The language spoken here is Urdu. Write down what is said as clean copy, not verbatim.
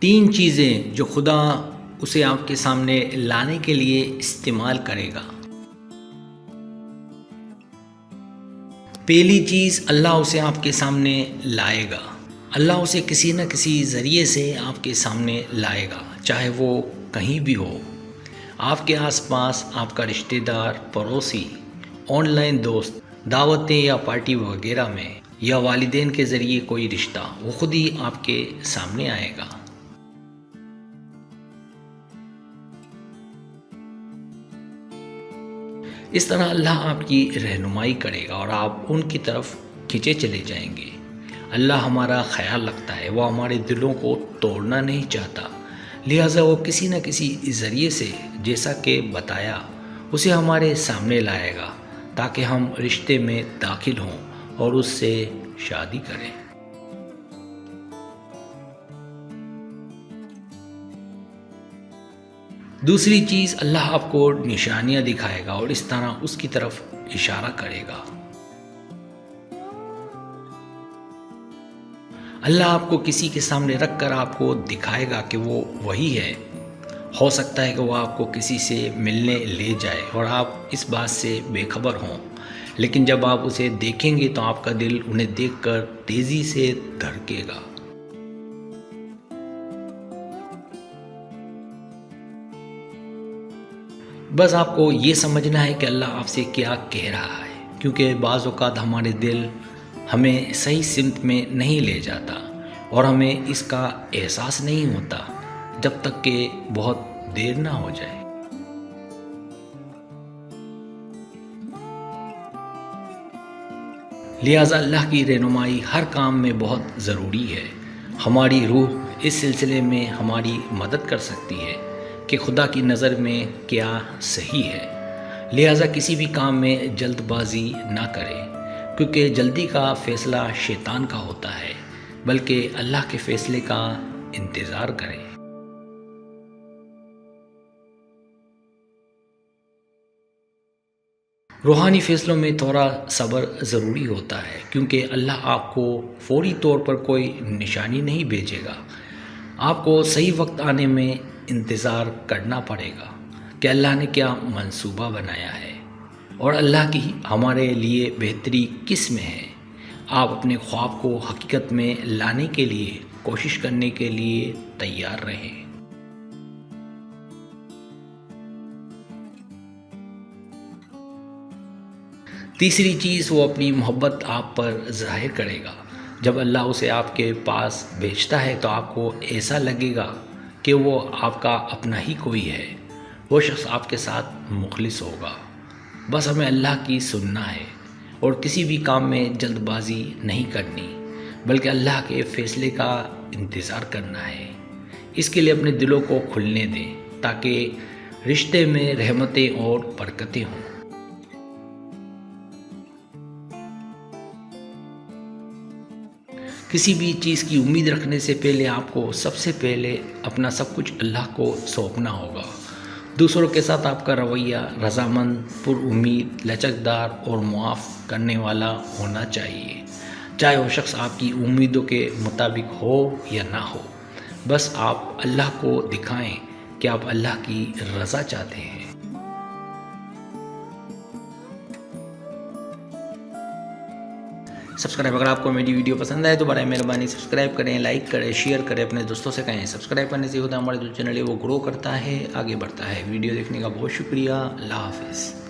3 چیزیں جو خدا اسے آپ کے سامنے لانے کے لیے استعمال کرے گا۔ پہلی چیز، اللہ اسے آپ کے سامنے لائے گا۔ اللہ اسے کسی نہ کسی ذریعے سے آپ کے سامنے لائے گا، چاہے وہ کہیں بھی ہو، آپ کے آس پاس آپ کا رشتہ دار، پڑوسی، آن لائن دوست، دعوتیں یا پارٹی وغیرہ میں، یا والدین کے ذریعے کوئی رشتہ، وہ خود ہی آپ کے سامنے آئے گا۔ اس طرح اللہ آپ کی رہنمائی کرے گا اور آپ ان کی طرف کھینچے چلے جائیں گے۔ اللہ ہمارا خیال رکھتا ہے، وہ ہمارے دلوں کو توڑنا نہیں چاہتا، لہٰذا وہ کسی نہ کسی ذریعے سے، جیسا کہ بتایا، اسے ہمارے سامنے لائے گا تاکہ ہم رشتے میں داخل ہوں اور اس سے شادی کریں۔ دوسری چیز، اللہ آپ کو نشانیاں دکھائے گا اور اس طرح اس کی طرف اشارہ کرے گا۔ اللہ آپ کو کسی کے سامنے رکھ کر آپ کو دکھائے گا کہ وہ وہی ہے۔ ہو سکتا ہے کہ وہ آپ کو کسی سے ملنے لے جائے اور آپ اس بات سے بے خبر ہوں، لیکن جب آپ اسے دیکھیں گے تو آپ کا دل انہیں دیکھ کر تیزی سے دھڑکے گا۔ بس آپ کو یہ سمجھنا ہے کہ اللہ آپ سے کیا کہہ رہا ہے، کیونکہ بعض اوقات ہمارے دل ہمیں صحیح سمت میں نہیں لے جاتا اور ہمیں اس کا احساس نہیں ہوتا جب تک کہ بہت دیر نہ ہو جائے۔ لہٰذا اللہ کی رہنمائی ہر کام میں بہت ضروری ہے۔ ہماری روح اس سلسلے میں ہماری مدد کر سکتی ہے کہ خدا کی نظر میں کیا صحیح ہے۔ لہٰذا کسی بھی کام میں جلد بازی نہ کریں، کیونکہ جلدی کا فیصلہ شیطان کا ہوتا ہے، بلکہ اللہ کے فیصلے کا انتظار کریں۔ روحانی فیصلوں میں تھوڑا صبر ضروری ہوتا ہے، کیونکہ اللہ آپ کو فوری طور پر کوئی نشانی نہیں بھیجے گا۔ آپ کو صحیح وقت آنے میں انتظار کرنا پڑے گا کہ اللہ نے کیا منصوبہ بنایا ہے اور اللہ کی ہمارے لیے بہتری کس میں ہے۔ آپ اپنے خواب کو حقیقت میں لانے کے لیے کوشش کرنے کے لیے تیار رہیں۔ تیسری چیز، وہ اپنی محبت آپ پر ظاہر کرے گا۔ جب اللہ اسے آپ کے پاس بھیجتا ہے تو آپ کو ایسا لگے گا کہ وہ آپ کا اپنا ہی کوئی ہے، وہ شخص آپ کے ساتھ مخلص ہوگا۔ بس ہمیں اللہ کی سننا ہے اور کسی بھی کام میں جلد بازی نہیں کرنی، بلکہ اللہ کے فیصلے کا انتظار کرنا ہے۔ اس کے لیے اپنے دلوں کو کھلنے دیں تاکہ رشتے میں رحمتیں اور برکتیں ہوں۔ کسی بھی چیز کی امید رکھنے سے پہلے آپ کو سب سے پہلے اپنا سب کچھ اللہ کو سونپنا ہوگا۔ دوسروں کے ساتھ آپ کا رویہ رضامند، پر امید، لچکدار اور معاف کرنے والا ہونا چاہیے، چاہے وہ شخص آپ کی امیدوں کے مطابق ہو یا نہ ہو۔ بس آپ اللہ کو دکھائیں کہ آپ اللہ کی رضا چاہتے ہیں۔ سبسکرائب، اگر آپ کو میری ویڈیو پسند آئے تو برائے مہربانی سبسکرائب کریں، لائک کریں، شیئر کریں، اپنے دوستوں سے کہیں۔ سبسکرائب کرنے سے ہوتا ہے ہمارا جو چینل ہے وہ گرو کرتا ہے، آگے بڑھتا ہے۔ ویڈیو دیکھنے کا بہت شکریہ۔ اللہ حافظ۔